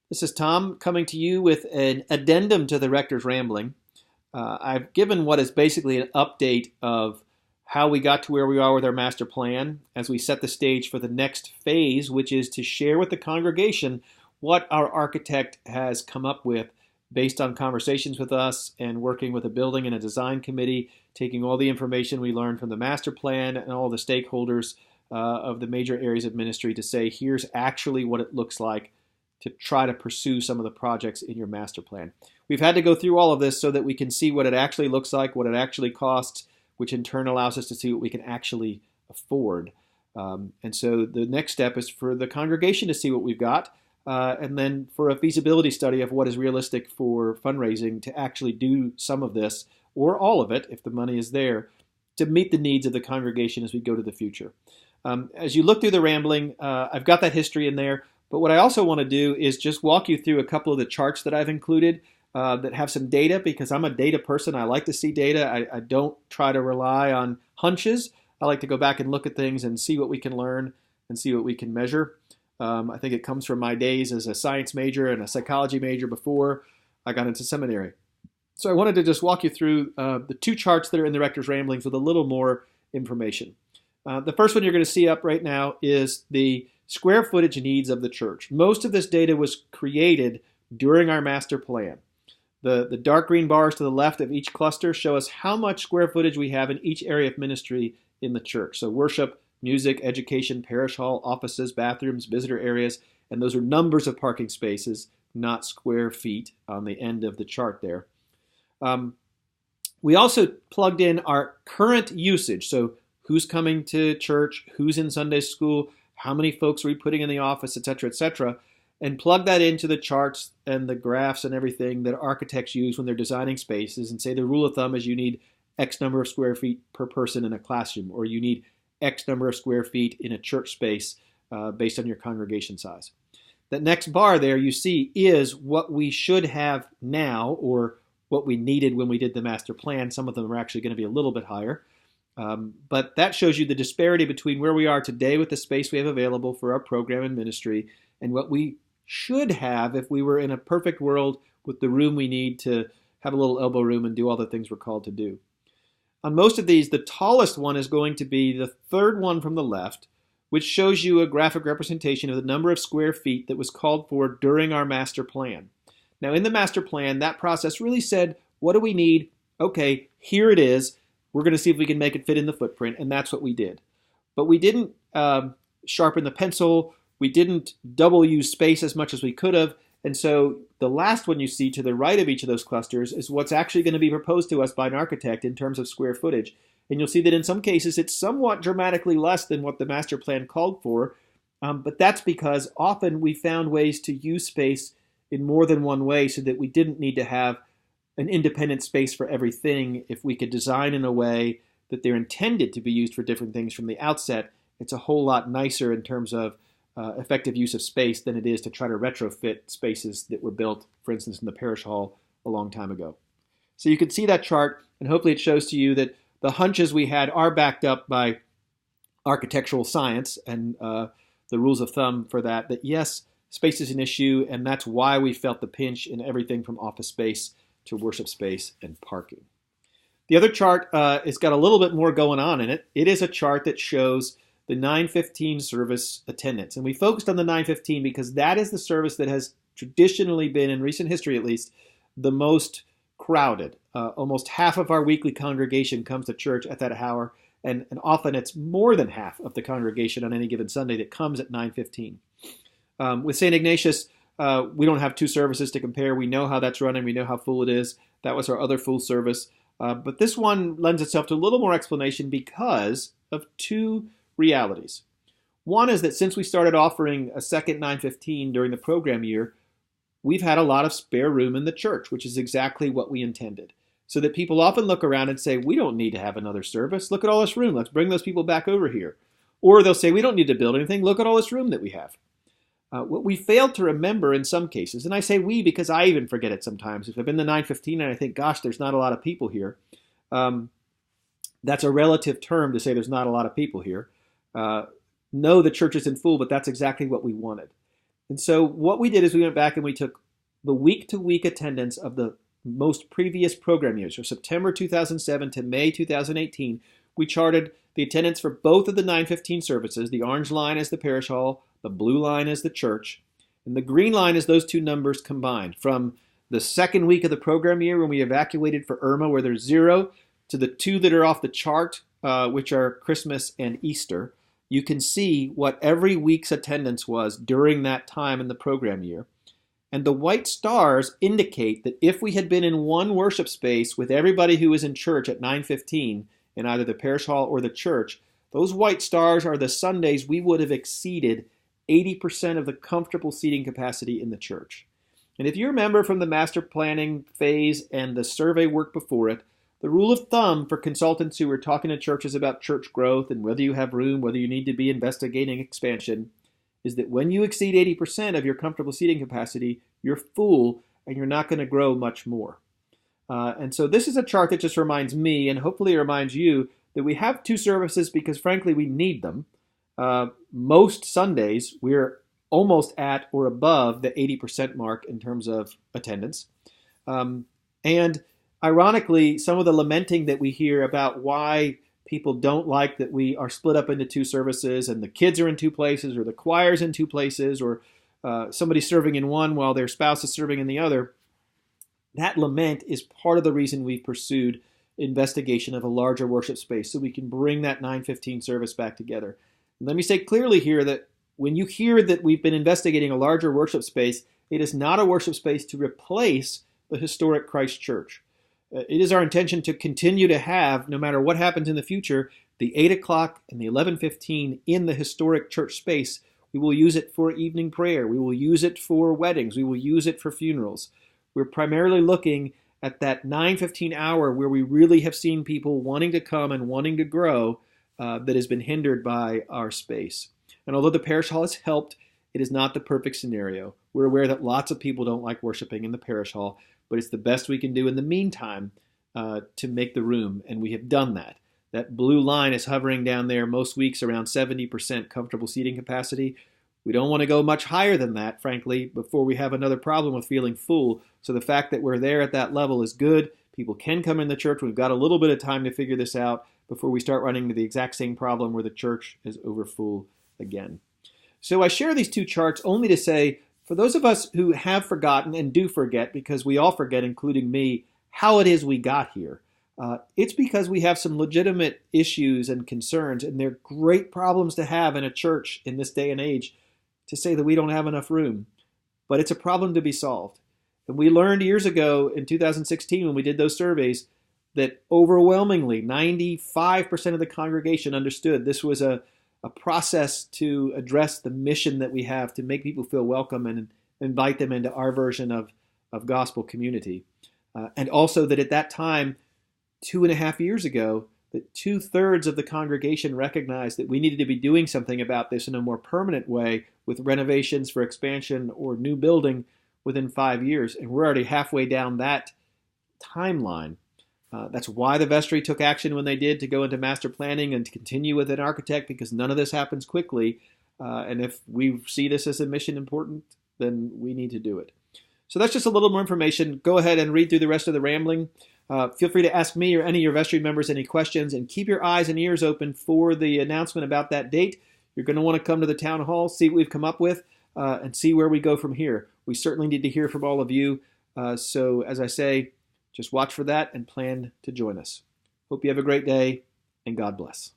This is Tom coming to you with an addendum to the Rector's Rambling. I've given what is basically an update of how we got to where we are with our master plan as we set the stage for the next phase, which is to share with the congregation what our architect has come up with based on conversations with us and working with a building and a design committee, taking all the information we learned from the master plan and all the stakeholders of the major areas of ministry to say, here's actually what it looks like to try to pursue some of the projects in your master plan. We've had to go through all of this so that we can see what it actually looks like, what it actually costs, which in turn allows us to see what we can actually afford. And so the next step is for the congregation to see what we've got, and then for a feasibility study of what is realistic for fundraising to actually do some of this, or all of it, if the money is there, to meet the needs of the congregation as we go to the future. As you look through the rambling, I've got that history in there. But what I also want to do is just walk you through a couple of the charts that I've included that have some data, because I'm a data person. I like to see data. I don't try to rely on hunches. I like to go back and look at things and see what we can learn and see what we can measure. I think it comes from my days as a science major and a psychology major before I got into seminary. So I wanted to just walk you through the two charts that are in the Rector's Ramblings with a little more information. The first one you're going to see up right now is the square footage needs of the church. Most of this data was created during our master plan. The dark green bars to the left of each cluster show us how much square footage we have in each area of ministry in the church. So worship, music, education, parish hall, offices, bathrooms, visitor areas, and those are numbers of parking spaces, not square feet on the end of the chart there. We also plugged in our current usage. So who's coming to church, who's in Sunday school, how many folks are we putting in the office, et cetera, and plug that into the charts and the graphs and everything that architects use when they're designing spaces, and say the rule of thumb is you need X number of square feet per person in a classroom, or you need X number of square feet in a church space based on your congregation size. That next bar there you see is what we should have now, or what we needed when we did the master plan. Some of them are actually going to be a little bit higher. But that shows you the disparity between where we are today with the space we have available for our program and ministry and what we should have if we were in a perfect world with the room we need to have a little elbow room and do all the things we're called to do. On most of these, the tallest one is going to be the third one from the left, which shows you a graphic representation of the number of square feet that was called for during our master plan. Now, in the master plan, that process really said, what do we need? Okay, here it is. We're going to see if we can make it fit in the footprint, and that's what we did. But we didn't sharpen the pencil. We didn't double use space as much as we could have. And so the last one you see to the right of each of those clusters is what's actually going to be proposed to us by an architect in terms of square footage. And you'll see that in some cases it's somewhat dramatically less than what the master plan called for. But that's because often we found ways to use space in more than one way so that we didn't need to have an independent space for everything. If we could design in a way that they're intended to be used for different things from the outset, it's a whole lot nicer in terms of effective use of space than it is to try to retrofit spaces that were built, for instance, in the parish hall a long time ago. So you can see that chart, and hopefully it shows to you that the hunches we had are backed up by architectural science and the rules of thumb for that, that yes, space is an issue, and that's why we felt the pinch in everything from office space to worship space and parking. The other chart has got a little bit more going on in it. It is a chart that shows the 9:15 service attendance. And we focused on the 9:15 because that is the service that has traditionally been, in recent history at least, the most crowded. Almost half of our weekly congregation comes to church at that hour, and often it's more than half of the congregation on any given Sunday that comes at 9:15. With St. Ignatius, we don't have two services to compare. We know how that's running. We know how full it is. That was our other full service. But this one lends itself to a little more explanation because of two realities. One is that since we started offering a second 9:15 during the program year, we've had a lot of spare room in the church, which is exactly what we intended. So that people often look around and say, we don't need to have another service. Look at all this room. Let's bring those people back over here. Or they'll say, we don't need to build anything. Look at all this room that we have. What we failed to remember in some cases, and I say we because I even forget it sometimes. If I'm in the 9:15 and I think, gosh, there's not a lot of people here, that's a relative term to say there's not a lot of people here. No, the church isn't full, but that's exactly what we wanted. And so what we did is we went back and we took the week-to-week attendance of the most previous program years, so September 2007 to May 2018. We charted the attendance for both of the 9:15 services. The orange line is the parish hall, the blue line is the church, and the green line is those two numbers combined. From the second week of the program year when we evacuated for Irma, where there's 0, to the 2 that are off the chart, which are Christmas and Easter, you can see what every week's attendance was during that time in the program year. And the white stars indicate that if we had been in one worship space with everybody who was in church at 9:15 in either the parish hall or the church, those white stars are the Sundays we would have exceeded 80% of the comfortable seating capacity in the church. And if you remember from the master planning phase and the survey work before it, the rule of thumb for consultants who are talking to churches about church growth and whether you have room, whether you need to be investigating expansion, is that when you exceed 80% of your comfortable seating capacity, you're full and you're not going to grow much more. And so this is a chart that just reminds me, and hopefully reminds you, that we have 2 services because frankly we need them. Most Sundays we're almost at or above the 80% mark in terms of attendance. And ironically, some of the lamenting that we hear about why people don't like that we are split up into 2 services and the kids are in 2 places or the choir's in 2 places or somebody's serving in one while their spouse is serving in the other, that lament is part of the reason we've pursued investigation of a larger worship space so we can bring that 9:15 service back together. And let me say clearly here that when you hear that we've been investigating a larger worship space, it is not a worship space to replace the historic Christ Church. It is our intention to continue to have, no matter what happens in the future, the 8 o'clock and the 11:15 in the historic church space. We will use it for evening prayer. We will use it for weddings. We will use it for funerals. We're primarily looking at that 9:15 hour where we really have seen people wanting to come and wanting to grow that has been hindered by our space. And although the parish hall has helped, it is not the perfect scenario. We're aware that lots of people don't like worshiping in the parish hall, but it's the best we can do in the meantime to make the room, and we have done that. That blue line is hovering down there most weeks around 70% comfortable seating capacity. We don't want to go much higher than that, frankly, before we have another problem with feeling full. So the fact that we're there at that level is good. People can come in the church. We've got a little bit of time to figure this out before we start running into the exact same problem where the church is overfull again. So I share these 2 charts only to say, for those of us who have forgotten and do forget, because we all forget, including me, how it is we got here, it's because we have some legitimate issues and concerns, and they're great problems to have in a church in this day and age, to say that we don't have enough room. But it's a problem to be solved. And we learned years ago in 2016 when we did those surveys that overwhelmingly 95% of the congregation understood this was a process to address the mission that we have to make people feel welcome and invite them into our version of gospel community. And also that at that time, 2.5 years ago, that 2/3 of the congregation recognized that we needed to be doing something about this in a more permanent way with renovations for expansion or new building within 5 years. And we're already halfway down that timeline. That's why the vestry took action when they did to go into master planning and to continue with an architect, because none of this happens quickly. And if we see this as a mission important, then we need to do it. So that's just a little more information. Go ahead and read through the rest of the rambling. Feel free to ask me or any of your vestry members any questions, and keep your eyes and ears open for the announcement about that date. You're going to want to come to the town hall, see what we've come up with, and see where we go from here. We certainly need to hear from all of you. So as I say, just watch for that and plan to join us. Hope you have a great day, and God bless.